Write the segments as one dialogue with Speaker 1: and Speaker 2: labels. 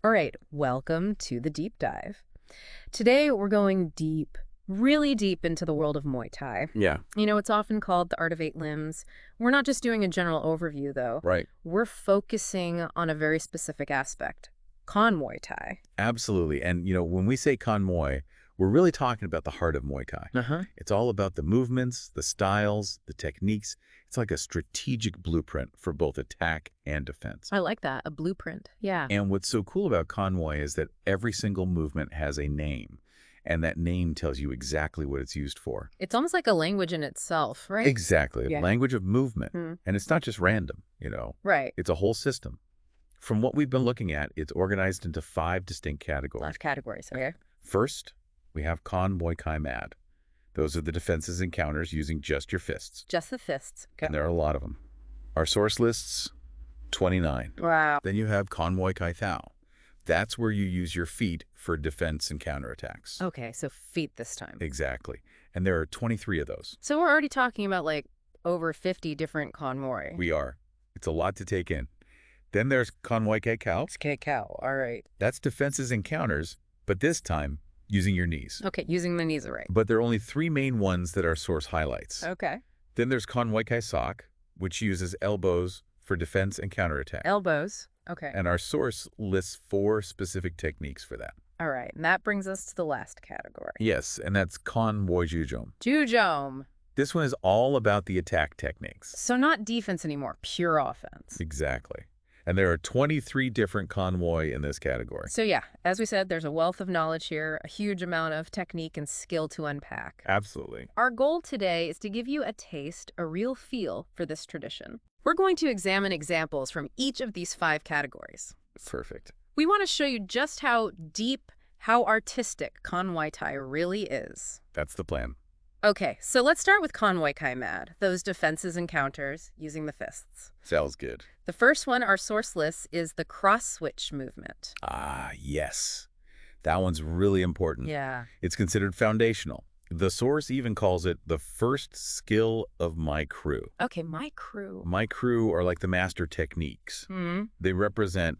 Speaker 1: All right, welcome to the deep dive. Today we're going deep, really deep into the world of Muay Thai.
Speaker 2: Yeah,
Speaker 1: It's often called the art of eight limbs. We're not just doing a general overview, though.
Speaker 2: right.
Speaker 1: We're focusing on a very specific aspect, Kon Muay Thai.
Speaker 2: Absolutely. And, when we say Kon Muay, we're really talking about the heart of Muay Thai.
Speaker 1: Uh-huh.
Speaker 2: It's all about the movements, the styles, the techniques. It's like a strategic blueprint for both attack and defense.
Speaker 1: I like that, a blueprint. Yeah.
Speaker 2: And what's so cool about Kon Muay is that every single movement has a name, and that name tells you exactly what it's used for.
Speaker 1: It's almost like a language in itself, right?
Speaker 2: Exactly.
Speaker 1: Yeah.
Speaker 2: Language of movement.
Speaker 1: Hmm.
Speaker 2: And it's not just random,
Speaker 1: Right.
Speaker 2: It's a whole system. From what we've been looking at, it's organized into 5 distinct categories.
Speaker 1: Left categories, okay?
Speaker 2: First, we have Kon Muay-Kae Mad. Those are the defenses and counters using just your fists.
Speaker 1: Just the fists. Okay.
Speaker 2: And there are a lot of them. Our source lists, 29.
Speaker 1: Wow.
Speaker 2: Then you have Kon Muay-Kae Thao. That's where you use your feet for defense and counterattacks.
Speaker 1: Okay, so feet this time.
Speaker 2: Exactly. And there are 23 of those.
Speaker 1: So we're already talking about over 50 different Kon Muay.
Speaker 2: We are. It's a lot to take in. Then there's Kon Muay-Kae Khao.
Speaker 1: It's Khao, all right.
Speaker 2: That's defenses and counters, but this time using your knees.
Speaker 1: Okay, using the knees, all right.
Speaker 2: But there are only 3 main ones that our source highlights.
Speaker 1: Okay.
Speaker 2: Then there's Kon Muay-Kae Sok, which uses elbows for defense and counterattack.
Speaker 1: Elbows. Okay.
Speaker 2: And our source lists 4 specific techniques for that.
Speaker 1: All right, and that brings us to the last category.
Speaker 2: Yes, and that's Kon Muay-Jujom.
Speaker 1: Jujom.
Speaker 2: This one is all about the attack techniques.
Speaker 1: So not defense anymore, pure offense.
Speaker 2: Exactly. And there are 23 different Kon Muay in this category.
Speaker 1: So yeah, as we said, there's a wealth of knowledge here, a huge amount of technique and skill to unpack.
Speaker 2: Absolutely.
Speaker 1: Our goal today is to give you a taste, a real feel for this tradition. We're going to examine examples from each of these 5 categories.
Speaker 2: Perfect.
Speaker 1: We want to show you just how deep, how artistic Kon Muay Thai really is.
Speaker 2: That's the plan.
Speaker 1: Okay, so let's start with Kon Muay-Kae Mad, those defenses and counters using the fists.
Speaker 2: Sounds good.
Speaker 1: The first one our source lists is the cross-switch movement.
Speaker 2: Ah, yes. That one's really important.
Speaker 1: Yeah.
Speaker 2: It's considered foundational. The source even calls it the first skill of my crew.
Speaker 1: Okay, my crew.
Speaker 2: My crew are like the master techniques.
Speaker 1: Hmm.
Speaker 2: They represent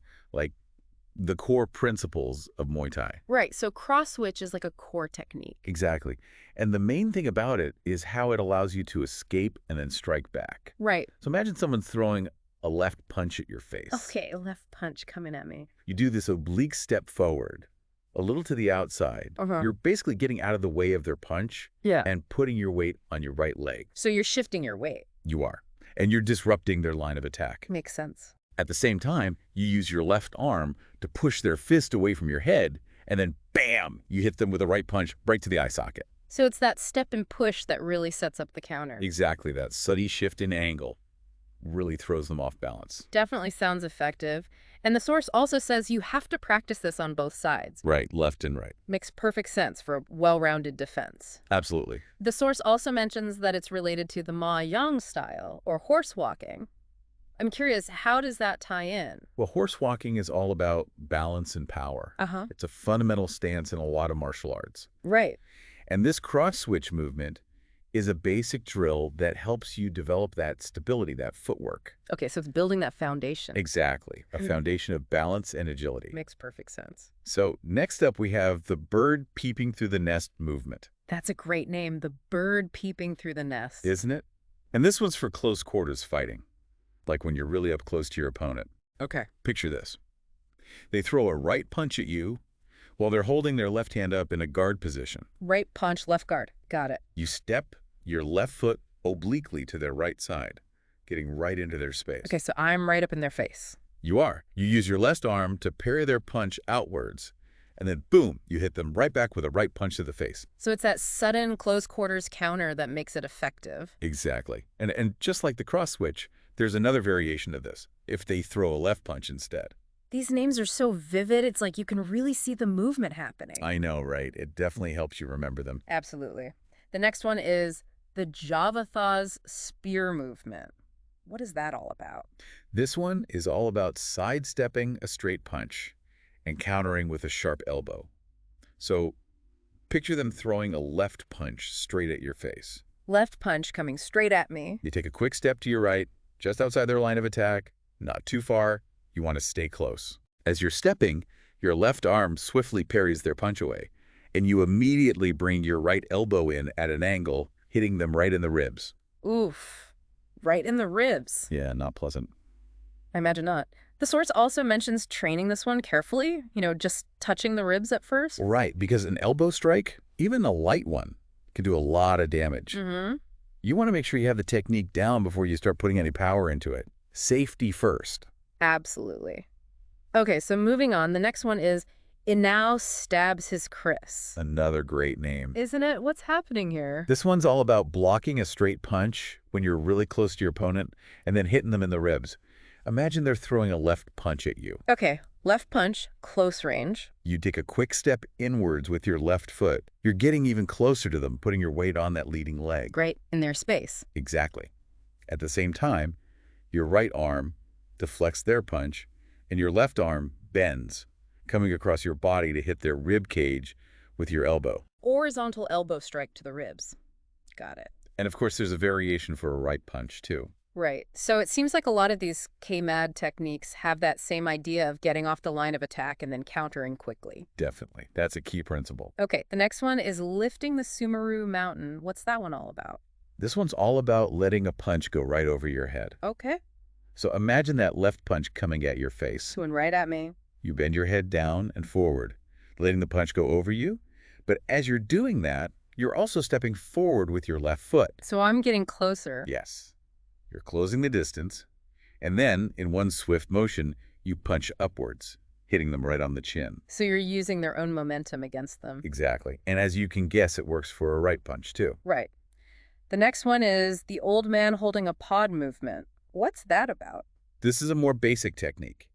Speaker 2: the core principles of Muay Thai.
Speaker 1: Right, so cross-switch is like a core technique.
Speaker 2: Exactly. And the main thing about it is how it allows you to escape and then strike back.
Speaker 1: Right.
Speaker 2: So imagine someone throwing a left punch at your face.
Speaker 1: Okay, left punch coming at me.
Speaker 2: You do this oblique step forward, a little to the outside.
Speaker 1: Uh-huh.
Speaker 2: You're basically getting out of the way of their punch
Speaker 1: Yeah.
Speaker 2: and putting your weight on your right leg.
Speaker 1: So you're shifting your weight.
Speaker 2: You are. And you're disrupting their line of attack.
Speaker 1: Makes sense.
Speaker 2: At the same time, you use your left arm to push their fist away from your head, and then bam, you hit them with a right punch right to the eye socket.
Speaker 1: So it's that step and push that really sets up the counter.
Speaker 2: Exactly, that sudden shift in angle really throws them off balance.
Speaker 1: Definitely sounds effective. And the source also says you have to practice this on both sides.
Speaker 2: Right, left and right.
Speaker 1: Makes perfect sense for a well-rounded defense.
Speaker 2: Absolutely.
Speaker 1: The source also mentions that it's related to the Ma Yang style, or horse walking. I'm curious, how does that tie in?
Speaker 2: Well, horse walking is all about balance and power.
Speaker 1: Uh-huh.
Speaker 2: It's a fundamental stance in a lot of martial arts.
Speaker 1: Right.
Speaker 2: And this cross-switch movement is a basic drill that helps you develop that stability, that footwork.
Speaker 1: Okay, so it's building that foundation.
Speaker 2: Exactly. A foundation of balance and agility.
Speaker 1: Makes perfect sense.
Speaker 2: So next up, we have the bird peeping through the nest movement.
Speaker 1: That's a great name, the bird peeping through the nest.
Speaker 2: Isn't it? And this one's for close quarters fighting, like when you're really up close to your opponent.
Speaker 1: Okay.
Speaker 2: Picture this. They throw a right punch at you while they're holding their left hand up in a guard position.
Speaker 1: Right punch, left guard. Got it.
Speaker 2: You step your left foot obliquely to their right side, getting right into their space.
Speaker 1: Okay, so I'm right up in their face.
Speaker 2: You are. You use your left arm to parry their punch outwards, and then boom, you hit them right back with a right punch to the face.
Speaker 1: So it's that sudden close quarters counter that makes it effective.
Speaker 2: Exactly. And just like the cross switch, there's another variation of this, if they throw a left punch instead.
Speaker 1: These names are so vivid, it's like you can really see the movement happening.
Speaker 2: I know, right? It definitely helps you remember them.
Speaker 1: Absolutely. The next one is the Javathas spear movement. What is that all about?
Speaker 2: This one is all about sidestepping a straight punch and countering with a sharp elbow. So picture them throwing a left punch straight at your face.
Speaker 1: Left punch coming straight at me.
Speaker 2: You take a quick step to your right, just outside their line of attack, not too far. You want to stay close. As you're stepping, Your left arm swiftly parries their punch away, and you immediately bring your right elbow in at an angle, hitting them right in the ribs.
Speaker 1: Oof. Right in the ribs.
Speaker 2: Yeah, not pleasant.
Speaker 1: I imagine not. The source also mentions training this one carefully, just touching the ribs at first.
Speaker 2: Right, because an elbow strike, even a light one, can do a lot of damage.
Speaker 1: Mm-hmm.
Speaker 2: You want to make sure you have the technique down before you start putting any power into it. Safety first.
Speaker 1: Absolutely. Okay, so moving on, the next one is Inao stabs his Chris.
Speaker 2: Another great name.
Speaker 1: Isn't it? What's happening here?
Speaker 2: This one's all about blocking a straight punch when you're really close to your opponent and then hitting them in the ribs. Imagine they're throwing a left punch at you.
Speaker 1: Okay, left punch, close range.
Speaker 2: You take a quick step inwards with your left foot. You're getting even closer to them, putting your weight on that leading leg.
Speaker 1: Great, in their space.
Speaker 2: Exactly. At the same time, your right arm deflects their punch, and your left arm bends, coming across your body to hit their rib cage with your elbow.
Speaker 1: Horizontal elbow strike to the ribs. Got it.
Speaker 2: And of course, there's a variation for a right punch, too.
Speaker 1: Right. So it seems like a lot of these K-Mad techniques have that same idea of getting off the line of attack and then countering quickly.
Speaker 2: Definitely. That's a key principle.
Speaker 1: Okay, the next one is lifting the Sumeru Mountain. What's that one all about?
Speaker 2: This one's all about letting a punch go right over your head.
Speaker 1: Okay.
Speaker 2: So imagine that left punch coming at your face.
Speaker 1: Going right at me.
Speaker 2: You bend your head down and forward, letting the punch go over you. But as you're doing that, you're also stepping forward with your left foot.
Speaker 1: So I'm getting closer.
Speaker 2: Yes. You're closing the distance, and then, in one swift motion, you punch upwards, hitting them right on the chin.
Speaker 1: So you're using their own momentum against them.
Speaker 2: Exactly. And as you can guess, it works for a right punch, too.
Speaker 1: Right. The next one is the old man holding a pod movement. What's that about?
Speaker 2: This is a more basic technique.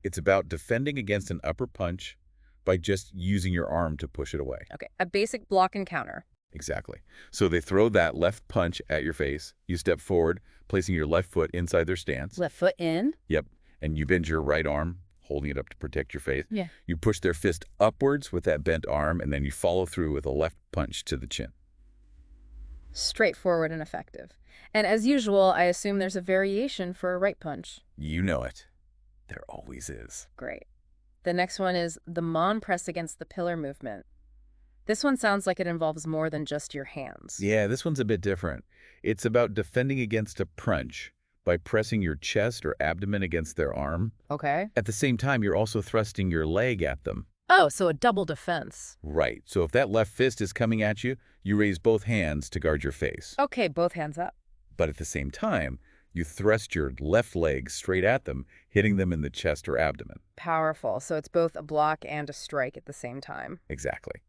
Speaker 2: It's about defending against an upper punch by just using your arm to push it away.
Speaker 1: Okay, a basic block and counter.
Speaker 2: Exactly. So they throw that left punch at your face. You step forward, placing your left foot inside their stance.
Speaker 1: Left foot in.
Speaker 2: Yep. And you bend your right arm, holding it up to protect your face.
Speaker 1: Yeah.
Speaker 2: You push their fist upwards with that bent arm, and then you follow through with a left punch to the chin.
Speaker 1: Straightforward and effective. And as usual, I assume there's a variation for a right punch.
Speaker 2: You know it. There always is.
Speaker 1: Great. The next one is the Mon press against the pillar movement. This one sounds like it involves more than just your hands.
Speaker 2: Yeah, this one's a bit different. It's about defending against a punch by pressing your chest or abdomen against their arm.
Speaker 1: Okay.
Speaker 2: At the same time, you're also thrusting your leg at them.
Speaker 1: Oh, so a double defense.
Speaker 2: Right. So if that left fist is coming at you, you raise both hands to guard your face.
Speaker 1: Okay, both hands up.
Speaker 2: But at the same time, you thrust your left leg straight at them, hitting them in the chest or abdomen.
Speaker 1: Powerful. So it's both a block and a strike at the same time.
Speaker 2: Exactly.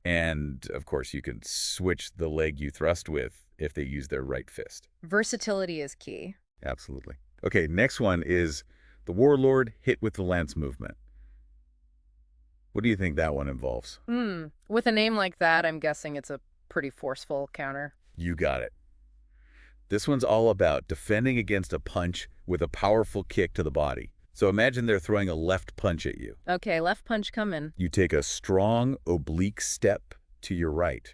Speaker 2: And, of course, you can switch the leg you thrust with if they use their right fist.
Speaker 1: Versatility is key.
Speaker 2: Absolutely. Okay, next one is the warlord hit with the lance movement. What do you think that one involves?
Speaker 1: With a name like that, I'm guessing it's a pretty forceful counter.
Speaker 2: You got it. This one's all about defending against a punch with a powerful kick to the body. So imagine they're throwing a left punch at you.
Speaker 1: Okay, left punch coming.
Speaker 2: You take a strong oblique step to your right.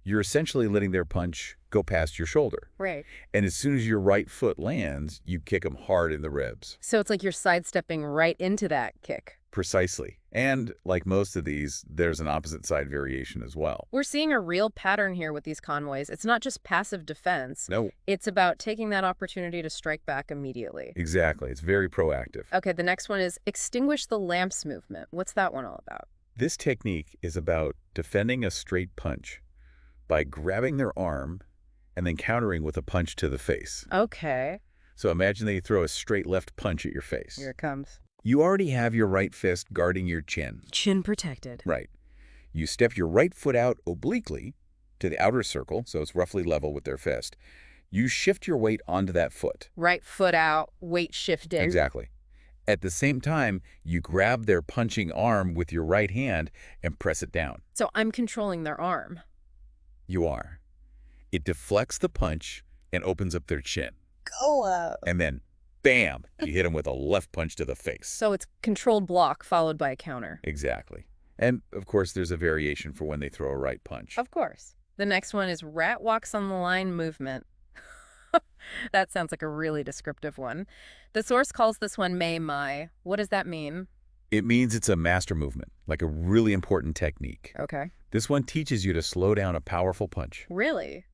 Speaker 2: You're essentially letting their punch go past your shoulder.
Speaker 1: Right.
Speaker 2: And as soon as your right foot lands, you kick them hard in the ribs.
Speaker 1: So it's like you're sidestepping right into that kick.
Speaker 2: Precisely. And like most of these, there's an opposite side variation as well.
Speaker 1: We're seeing a real pattern here with these convoys. It's not just passive defense.
Speaker 2: No.
Speaker 1: It's about taking that opportunity to strike back immediately.
Speaker 2: Exactly. It's very proactive.
Speaker 1: Okay, the next one is extinguish the lamps movement. What's that one all about?
Speaker 2: This technique is about defending a straight punch by grabbing their arm and then countering with a punch to the face.
Speaker 1: Okay.
Speaker 2: So imagine they throw a straight left punch at your face.
Speaker 1: Here it comes.
Speaker 2: You already have your right fist guarding your chin.
Speaker 1: Chin protected.
Speaker 2: Right. You step your right foot out obliquely to the outer circle, so it's roughly level with their fist. You shift your weight onto that foot.
Speaker 1: Right foot out, weight shifting.
Speaker 2: Exactly. At the same time, you grab their punching arm with your right hand and press it down.
Speaker 1: So I'm controlling their arm.
Speaker 2: You are. It deflects the punch and opens up their chin.
Speaker 1: Go up.
Speaker 2: And then, bam, you hit them with a left punch to the face.
Speaker 1: So it's controlled block followed by a counter.
Speaker 2: Exactly. And, of course, there's a variation for when they throw a right punch.
Speaker 1: Of course. The next one is rat walks on the line movement. That sounds like a really descriptive one. The source calls this one Mei Mai. What does that mean?
Speaker 2: It means it's a master movement, like a really important technique.
Speaker 1: Okay.
Speaker 2: This one teaches you to slow down a powerful punch.
Speaker 1: Really?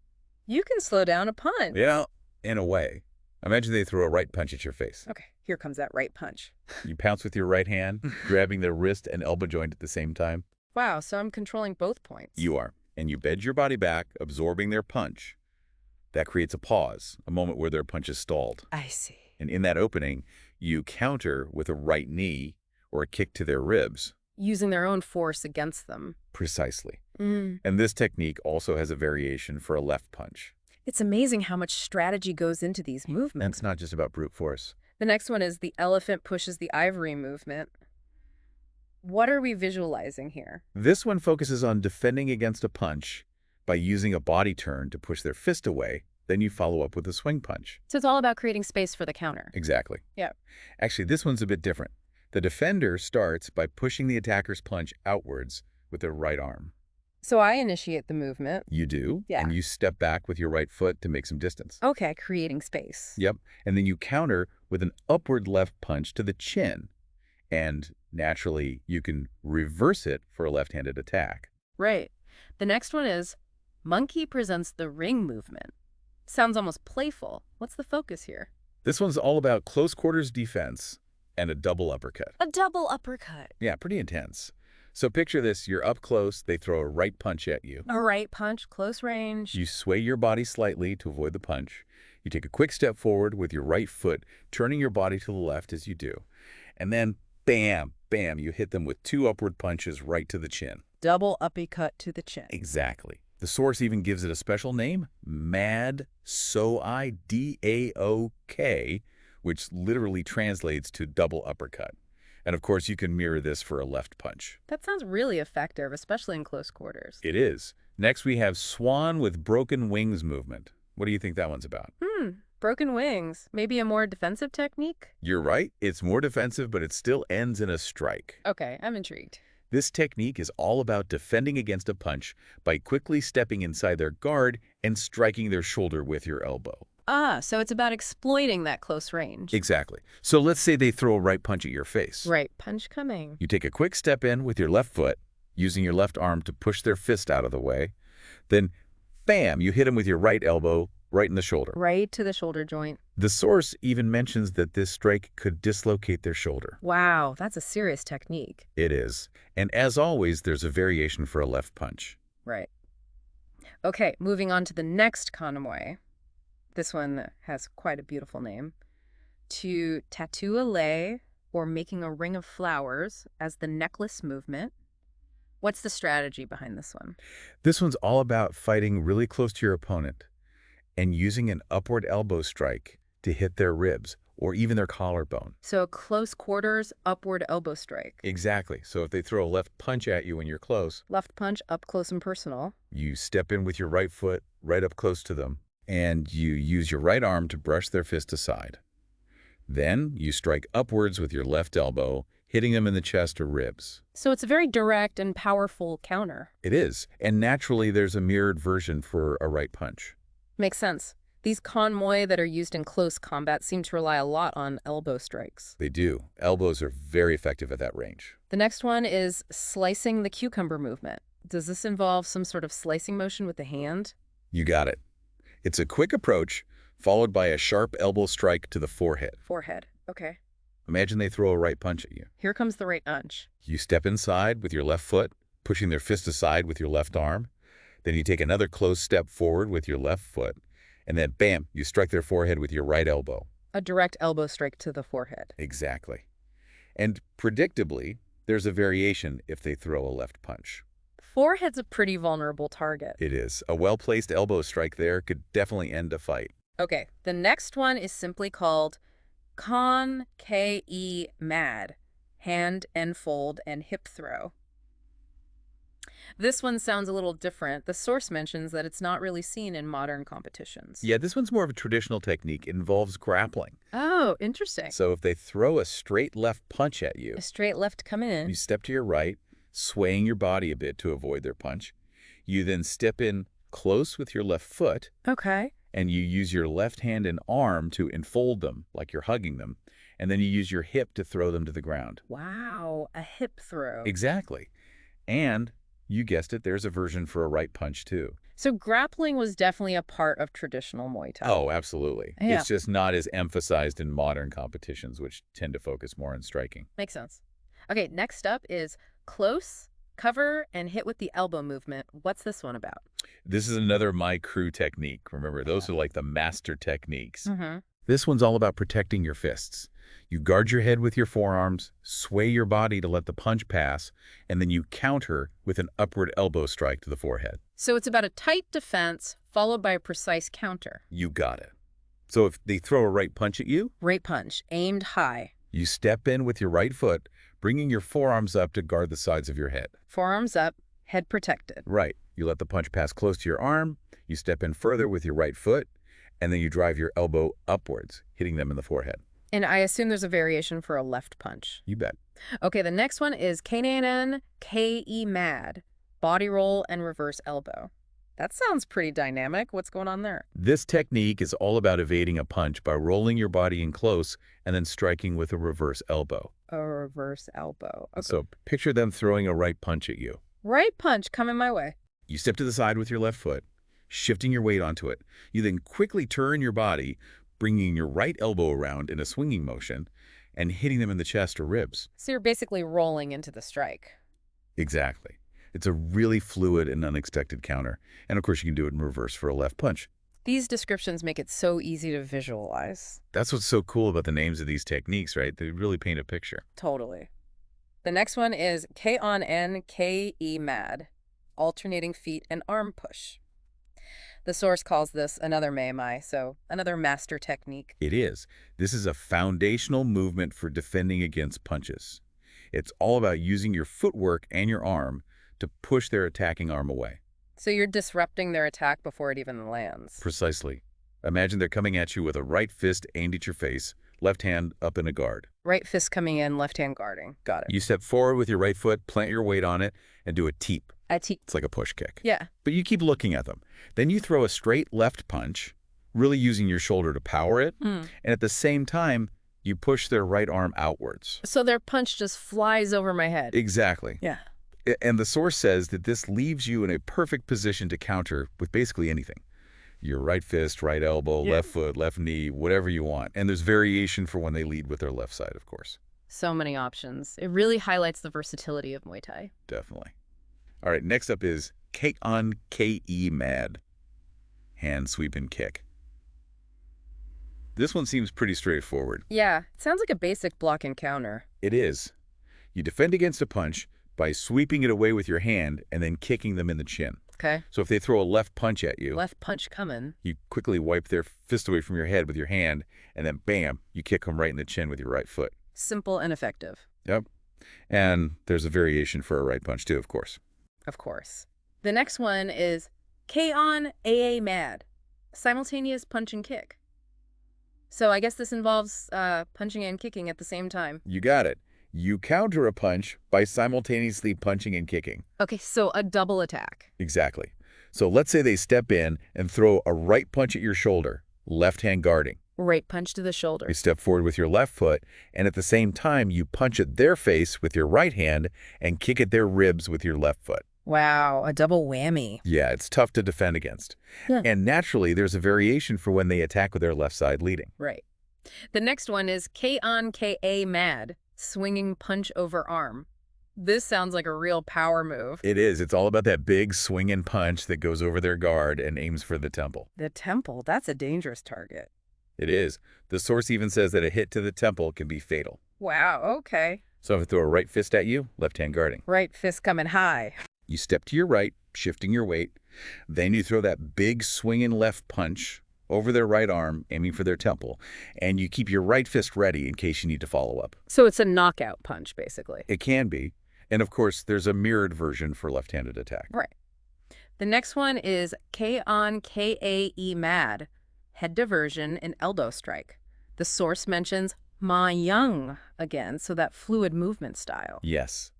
Speaker 1: You can slow down a punch.
Speaker 2: Yeah, in a way. Imagine they throw a right punch at your face.
Speaker 1: Okay, here comes that right punch.
Speaker 2: You pounce with your right hand, grabbing the wrist and elbow joint at the same time.
Speaker 1: Wow, so I'm controlling both points.
Speaker 2: You are. And you bend your body back, absorbing their punch. That creates a pause, a moment where their punch is stalled.
Speaker 1: I see.
Speaker 2: And in that opening, you counter with a right knee or a kick to their ribs.
Speaker 1: Using their own force against them.
Speaker 2: Precisely.
Speaker 1: Mm.
Speaker 2: And this technique also has a variation for a left punch.
Speaker 1: It's amazing how much strategy goes into these
Speaker 2: And
Speaker 1: movements.
Speaker 2: it's not just about brute force.
Speaker 1: The next one is the elephant pushes the ivory movement. What are we visualizing here?
Speaker 2: This one focuses on defending against a punch by using a body turn to push their fist away. Then you follow up with a swing punch.
Speaker 1: So it's all about creating space for the counter.
Speaker 2: Exactly.
Speaker 1: Yeah.
Speaker 2: Actually, this one's a bit different. The defender starts by pushing the attacker's punch outwards with their right arm.
Speaker 1: So I initiate the movement.
Speaker 2: You do,
Speaker 1: Yeah.
Speaker 2: and you step back with your right foot to make some distance.
Speaker 1: Okay, creating space.
Speaker 2: Yep, and then you counter with an upward left punch to the chin. And naturally, you can reverse it for a left-handed attack.
Speaker 1: Right. The next one is monkey presents the ring movement. Sounds almost playful. What's the focus here?
Speaker 2: This one's all about close quarters defense and a double uppercut.
Speaker 1: A double uppercut.
Speaker 2: Yeah, pretty intense. So picture this, you're up close, they throw a right punch at you.
Speaker 1: A right punch, close range.
Speaker 2: You sway your body slightly to avoid the punch. You take a quick step forward with your right foot, turning your body to the left as you do. And then, bam, bam, you hit them with two upward punches right to the chin.
Speaker 1: Double uppercut to the chin.
Speaker 2: Exactly. The source even gives it a special name, Mad So-I, D-A-O-K, which literally translates to double uppercut. And of course, you can mirror this for a left punch.
Speaker 1: That sounds really effective, especially in close quarters.
Speaker 2: It is. Next, we have Swan with Broken Wings movement. What do you think that one's about?
Speaker 1: Broken wings. Maybe a more defensive technique?
Speaker 2: You're right. It's more defensive, but it still ends in a strike.
Speaker 1: Okay, I'm intrigued.
Speaker 2: This technique is all about defending against a punch by quickly stepping inside their guard and striking their shoulder with your elbow.
Speaker 1: Ah, so it's about exploiting that close range.
Speaker 2: Exactly. So let's say they throw a right punch at your face.
Speaker 1: Right, punch coming.
Speaker 2: You take a quick step in with your left foot, using your left arm to push their fist out of the way. Then, bam, you hit them with your right elbow right in the shoulder.
Speaker 1: Right to the shoulder joint.
Speaker 2: The source even mentions that this strike could dislocate their shoulder.
Speaker 1: Wow, that's a serious technique.
Speaker 2: It is. And as always, there's a variation for a left punch.
Speaker 1: Right. Okay, moving on to the next Kon Muay. This one has quite a beautiful name. To tattoo a lei, or making a ring of flowers, as the necklace movement. What's the strategy behind this one?
Speaker 2: This one's all about fighting really close to your opponent and using an upward elbow strike to hit their ribs or even their collarbone.
Speaker 1: So a close quarters, upward elbow strike.
Speaker 2: Exactly. So if they throw a left punch at you when you're close,
Speaker 1: Left punch, up close and personal.
Speaker 2: you step in with your right foot right up close to them, and you use your right arm to brush their fist aside. Then you strike upwards with your left elbow, hitting them in the chest or ribs.
Speaker 1: So it's a very direct and powerful counter.
Speaker 2: It is, and naturally there's a mirrored version for a right punch.
Speaker 1: Makes sense. These Kon Muay that are used in close combat seem to rely a lot on elbow strikes.
Speaker 2: They do. Elbows are very effective at that range.
Speaker 1: The next one is slicing the cucumber movement. Does this involve some sort of slicing motion with the hand?
Speaker 2: You got it. It's a quick approach, followed by a sharp elbow strike to the forehead.
Speaker 1: Forehead. Okay.
Speaker 2: Imagine they throw a right punch at you.
Speaker 1: Here comes the right punch.
Speaker 2: You step inside with your left foot, pushing their fist aside with your left arm. Then you take another close step forward with your left foot. And then, bam, you strike their forehead with your right elbow.
Speaker 1: A direct elbow strike to the forehead.
Speaker 2: Exactly. And predictably, there's a variation if they throw a left punch.
Speaker 1: Forehead's a pretty vulnerable target.
Speaker 2: It is. A well-placed elbow strike there could definitely end a fight.
Speaker 1: Okay, the next one is simply called Kon Muay-Kae Mad, hand and fold and hip throw. This one sounds a little different. The source mentions that it's not really seen in modern competitions.
Speaker 2: Yeah, this one's more of a traditional technique. It involves grappling.
Speaker 1: Oh, interesting.
Speaker 2: So if they throw a straight left punch at you,
Speaker 1: A straight left come in.
Speaker 2: you step to your right, swaying your body a bit to avoid their punch. You then step in close with your left foot,
Speaker 1: Okay.
Speaker 2: and you use your left hand and arm to enfold them, like you're hugging them. and then you use your hip to throw them to the ground.
Speaker 1: Wow, a hip throw.
Speaker 2: Exactly. And you guessed it, there's a version for a right punch too.
Speaker 1: So grappling was definitely a part of traditional Muay Thai.
Speaker 2: Oh, absolutely.
Speaker 1: Yeah.
Speaker 2: It's just not as emphasized in modern competitions, which tend to focus more on striking.
Speaker 1: Makes sense. Okay, next up is close, cover, and hit with the elbow movement. What's this one about?
Speaker 2: This is another my crew technique. Remember, those are like the master techniques.
Speaker 1: Mm-hmm.
Speaker 2: This one's all about protecting your fists. You guard your head with your forearms, sway your body to let the punch pass, and then you counter with an upward elbow strike to the forehead.
Speaker 1: So it's about a tight defense followed by a precise counter.
Speaker 2: You got it. So if they throw a right punch at you,
Speaker 1: Right punch, aimed high.
Speaker 2: you step in with your right foot, bringing your forearms up to guard the sides of your head.
Speaker 1: Forearms up, head protected.
Speaker 2: Right. You let the punch pass close to your arm, you step in further with your right foot, and then you drive your elbow upwards, hitting them in the forehead.
Speaker 1: And I assume there's a variation for a left punch.
Speaker 2: You bet.
Speaker 1: Okay, the next one is Kon Mad, body roll and reverse elbow. That sounds pretty dynamic. What's going on there?
Speaker 2: This technique is all about evading a punch by rolling your body in close and then striking with a reverse elbow.
Speaker 1: A reverse elbow. Okay.
Speaker 2: So picture them throwing a right punch at you.
Speaker 1: Right punch coming my way.
Speaker 2: You step to the side with your left foot, shifting your weight onto it. You then quickly turn your body, bringing your right elbow around in a swinging motion and hitting them in the chest or ribs.
Speaker 1: So you're basically rolling into the strike.
Speaker 2: Exactly. It's a really fluid and unexpected counter. And of course, you can do it in reverse for a left punch.
Speaker 1: These descriptions make it so easy to visualize.
Speaker 2: That's what's so cool about the names of these techniques, right? They really paint a picture.
Speaker 1: Totally. The next one is Kon-Kae Mad, alternating feet and arm push. The source calls this another Muay, so another master technique.
Speaker 2: It is. This is a foundational movement for defending against punches. It's all about using your footwork and your arm to push their attacking arm away.
Speaker 1: So you're disrupting their attack before it even lands.
Speaker 2: Precisely. Imagine they're coming at you with a right fist aimed at your face, left hand up in a guard.
Speaker 1: Right fist coming in, left hand guarding. Got it.
Speaker 2: You step forward with your right foot, plant your weight on it, and do a teep. It's like a push kick.
Speaker 1: Yeah.
Speaker 2: But you keep looking at them. Then you throw a straight left punch, really using your shoulder to power it, and at the same time, you push their right arm outwards.
Speaker 1: So their punch just flies over my head.
Speaker 2: Exactly.
Speaker 1: Yeah.
Speaker 2: And the source says that this leaves you in a perfect position to counter with basically anything. Your right fist, right elbow, left foot, left knee, whatever you want. And there's variation for when they lead with their left side, of course.
Speaker 1: So many options. It really highlights the versatility of Muay Thai.
Speaker 2: Definitely. All right, next up is Kon-Kae Mad, hand sweep and kick. This one seems pretty straightforward.
Speaker 1: Yeah, it sounds like a basic block and counter.
Speaker 2: It is. You defend against a punch by sweeping it away with your hand and then kicking them in the chin.
Speaker 1: Okay.
Speaker 2: So if they throw a left punch at you,
Speaker 1: Left punch coming.
Speaker 2: you quickly wipe their fist away from your head with your hand, and then bam, you kick them right in the chin with your right foot.
Speaker 1: Simple and effective.
Speaker 2: Yep. And there's a variation for a right punch too, of course.
Speaker 1: Of course. The next one is Kon-Muay-Kae Mad, simultaneous punch and kick. So I guess this involves punching and kicking at the same time.
Speaker 2: You got it. You counter a punch by simultaneously punching and kicking.
Speaker 1: Okay, so a double attack.
Speaker 2: Exactly. So let's say they step in and throw a right punch at your shoulder, left hand guarding.
Speaker 1: Right punch to the shoulder.
Speaker 2: You step forward with your left foot, and at the same time, you punch at their face with your right hand and kick at their ribs with your left foot.
Speaker 1: Wow, a double whammy.
Speaker 2: Yeah, it's tough to defend against.
Speaker 1: Yeah.
Speaker 2: And naturally, there's a variation for when they attack with their left side leading.
Speaker 1: Right. The next one is Kon-Kae Mad, swinging punch over arm. This sounds like a real power move.
Speaker 2: It is. It's all about that big swing and punch that goes over their guard and aims for the temple.
Speaker 1: The temple, that's a dangerous target.
Speaker 2: It is. The source even says that a hit to the temple can be fatal.
Speaker 1: Wow, okay.
Speaker 2: So if I throw a right fist at you, left hand guarding.
Speaker 1: Right fist coming high.
Speaker 2: You step to your right, shifting your weight. Then you throw that big swinging left punch over their right arm, aiming for their temple. And you keep your right fist ready in case you need to follow up.
Speaker 1: So it's a knockout punch, basically.
Speaker 2: It can be. And of course, there's a mirrored version for left-handed attack.
Speaker 1: Right. The next one is Kon-Kae Mad, head diversion and elbow strike. The source mentions Ma Young again, so that fluid movement style.
Speaker 2: Yes.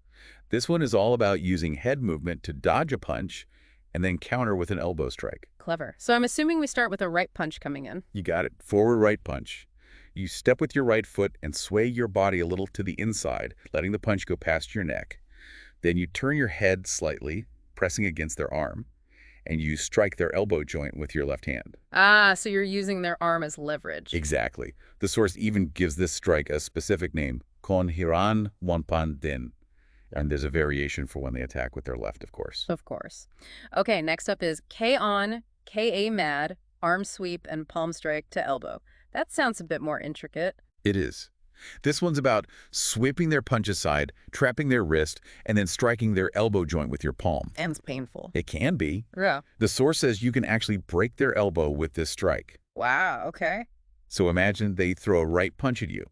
Speaker 2: This one is all about using head movement to dodge a punch and then counter with an elbow strike.
Speaker 1: Clever. So I'm assuming we start with a right punch coming in.
Speaker 2: You got it. Forward right punch. You step with your right foot and sway your body a little to the inside, letting the punch go past your neck. Then you turn your head slightly, pressing against their arm, and you strike their elbow joint with your left hand.
Speaker 1: Ah, so you're using their arm as leverage.
Speaker 2: Exactly. The source even gives this strike a specific name, Kon Hiran Wonpan Din. And there's a variation for when they attack with their left, of course.
Speaker 1: Of course. Okay, next up is Kon Muay-Kae Mad, arm sweep and palm strike to elbow. That sounds a bit more intricate.
Speaker 2: It is. This one's about sweeping their punch aside, trapping their wrist, and then striking their elbow joint with your palm.
Speaker 1: And it's painful.
Speaker 2: It can be.
Speaker 1: Yeah.
Speaker 2: The source says you can actually break their elbow with this strike.
Speaker 1: Wow, okay.
Speaker 2: So imagine they throw a right punch at you,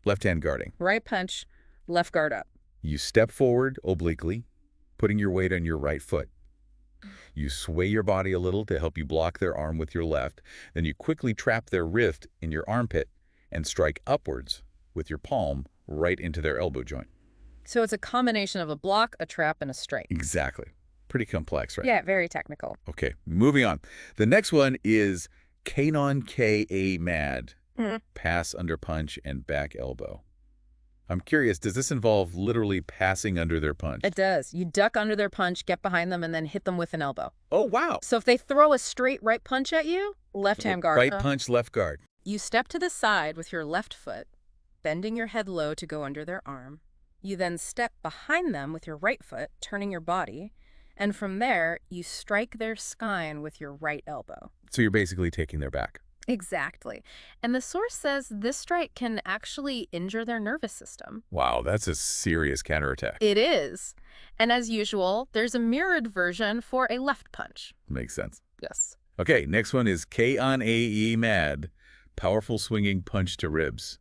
Speaker 2: left hand guarding.
Speaker 1: Right punch, left guard up.
Speaker 2: You step forward obliquely, putting your weight on your right foot. You sway your body a little to help you block their arm with your left. Then you quickly trap their wrist in your armpit and strike upwards with your palm right into their elbow joint.
Speaker 1: So it's a combination of a block, a trap, and a strike.
Speaker 2: Exactly. Pretty complex, right?
Speaker 1: Yeah, very technical.
Speaker 2: Okay, moving on. The next one is Kon Muay-Kae Mad, pass under punch and back elbow. I'm curious, does this involve literally passing under their punch?
Speaker 1: It does. You duck under their punch, get behind them, and then hit them with an elbow.
Speaker 2: Oh, wow.
Speaker 1: So if they throw a straight right punch at you, left hand guard.
Speaker 2: Right punch, left guard.
Speaker 1: You step to the side with your left foot, bending your head low to go under their arm. You then step behind them with your right foot, turning your body, and from there, you strike their spine with your right elbow.
Speaker 2: So you're basically taking their back.
Speaker 1: Exactly. And the source says this strike can actually injure their nervous system.
Speaker 2: Wow, that's a serious counterattack.
Speaker 1: It is. And as usual, there's a mirrored version for a left punch.
Speaker 2: Makes sense.
Speaker 1: Yes.
Speaker 2: Okay, next one is Kon Muay-Kae Mad, powerful swinging punch to ribs.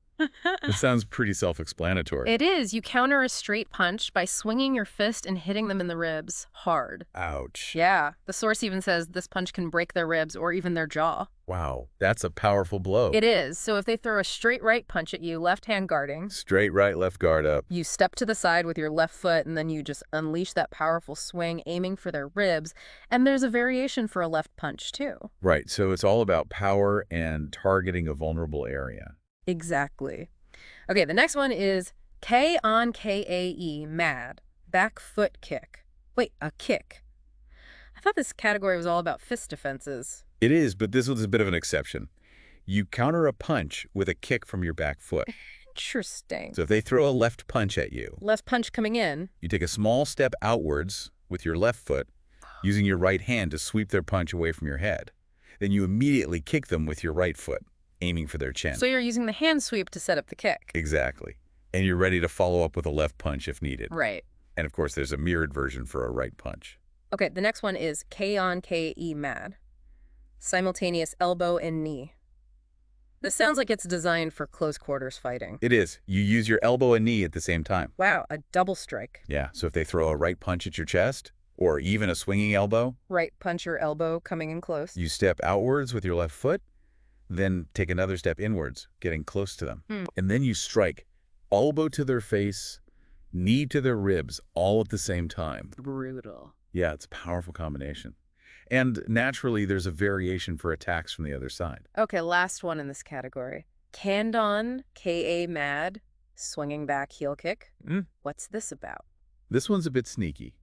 Speaker 2: This sounds pretty self-explanatory.
Speaker 1: It is. You counter a straight punch by swinging your fist and hitting them in the ribs hard.
Speaker 2: Ouch.
Speaker 1: Yeah. The source even says this punch can break their ribs or even their jaw.
Speaker 2: Wow, that's a powerful blow.
Speaker 1: It is. So if they throw a straight right punch at you, left hand guarding,
Speaker 2: Straight right, left guard up.
Speaker 1: you step to the side with your left foot and then you just unleash that powerful swing aiming for their ribs. And there's a variation for a left punch too.
Speaker 2: Right, so it's all about power and targeting a vulnerable area.
Speaker 1: Exactly. Okay, the next one is Kon Muay-Kae Mad, back foot kick. Wait, a kick. I thought this category was all about fist defenses.
Speaker 2: It is, but this was a bit of an exception. You counter a punch with a kick from your back foot.
Speaker 1: Interesting.
Speaker 2: So if they throw a left punch at you,
Speaker 1: Left punch coming in.
Speaker 2: you take a small step outwards with your left foot, using your right hand to sweep their punch away from your head. Then you immediately kick them with your right foot, aiming for their chin.
Speaker 1: So you're using the hand sweep to set up the kick.
Speaker 2: Exactly. And you're ready to follow up with a left punch if needed.
Speaker 1: Right.
Speaker 2: And of course, there's a mirrored version for a right punch.
Speaker 1: Okay, the next one is Kon Muay-Kae Mad, simultaneous elbow and knee. This sounds like it's designed for close quarters fighting.
Speaker 2: It is. You use your elbow and knee at the same time.
Speaker 1: Wow, a double strike.
Speaker 2: Yeah, so if they throw a right punch at your chest, or even a swinging elbow,
Speaker 1: Right punch or elbow coming in close.
Speaker 2: you step outwards with your left foot, then take another step inwards, getting close to them. And then you strike elbow to their face, knee to their ribs, all at the same time.
Speaker 1: Brutal.
Speaker 2: Yeah, it's a powerful combination. And naturally, there's a variation for attacks from the other side.
Speaker 1: Okay, last one in this category. Kon Muay-Kae Mad, swinging back heel kick. What's this about?
Speaker 2: This one's a bit sneaky.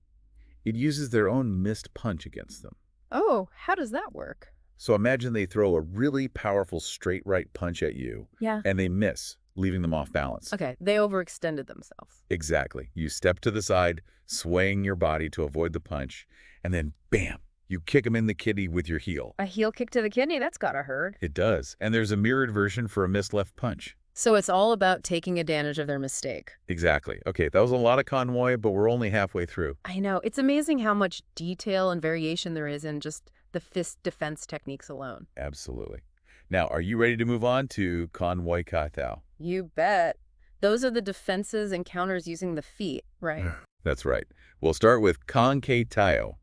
Speaker 2: It uses their own missed punch against them.
Speaker 1: Oh, how does that work?
Speaker 2: So imagine they throw a really powerful straight right punch at you,
Speaker 1: Yeah.
Speaker 2: and they miss, leaving them off balance.
Speaker 1: Okay, they overextended themselves.
Speaker 2: Exactly. You step to the side, swaying your body to avoid the punch, and then bam, you kick them in the kidney with your heel.
Speaker 1: A heel kick to the kidney? That's gotta hurt.
Speaker 2: It does. And there's a mirrored version for a missed left punch.
Speaker 1: So it's all about taking advantage of their mistake.
Speaker 2: Exactly. Okay, that was a lot of Kon Muay, but we're only halfway through.
Speaker 1: I know. It's amazing how much detail and variation there is in just the fist defense techniques alone.
Speaker 2: Absolutely. Now, are you ready to move on to Kon Muay-Kae Thao?
Speaker 1: You bet. Those are the defenses and counters using the feet, right?
Speaker 2: That's right. We'll start with Kon Muay-Kae Thao,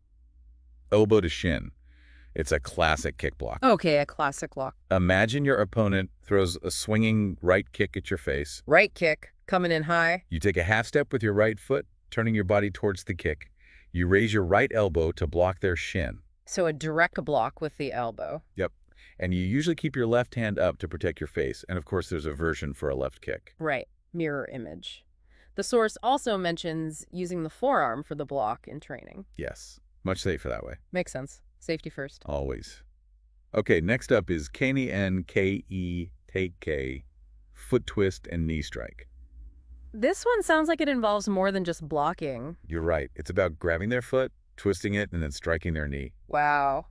Speaker 2: elbow to shin. It's a classic kick block.
Speaker 1: Okay, a classic lock.
Speaker 2: Imagine your opponent throws a swinging right kick at your face.
Speaker 1: Right kick, coming in high.
Speaker 2: You take a half step with your right foot, turning your body towards the kick. You raise your right elbow to block their shin.
Speaker 1: So a direct block with the elbow.
Speaker 2: Yep. And you usually keep your left hand up to protect your face. And of course, there's a version for a left kick.
Speaker 1: Right. Mirror image. The source also mentions using the forearm for the block in training.
Speaker 2: Yes, much safer that way.
Speaker 1: Makes sense. Safety first.
Speaker 2: Always. Okay, next up is K-N-K-E take foot twist and knee strike.
Speaker 1: This one sounds like it involves more than just blocking.
Speaker 2: You're right. It's about grabbing their foot, twisting it, and then striking their knee.
Speaker 1: Wow.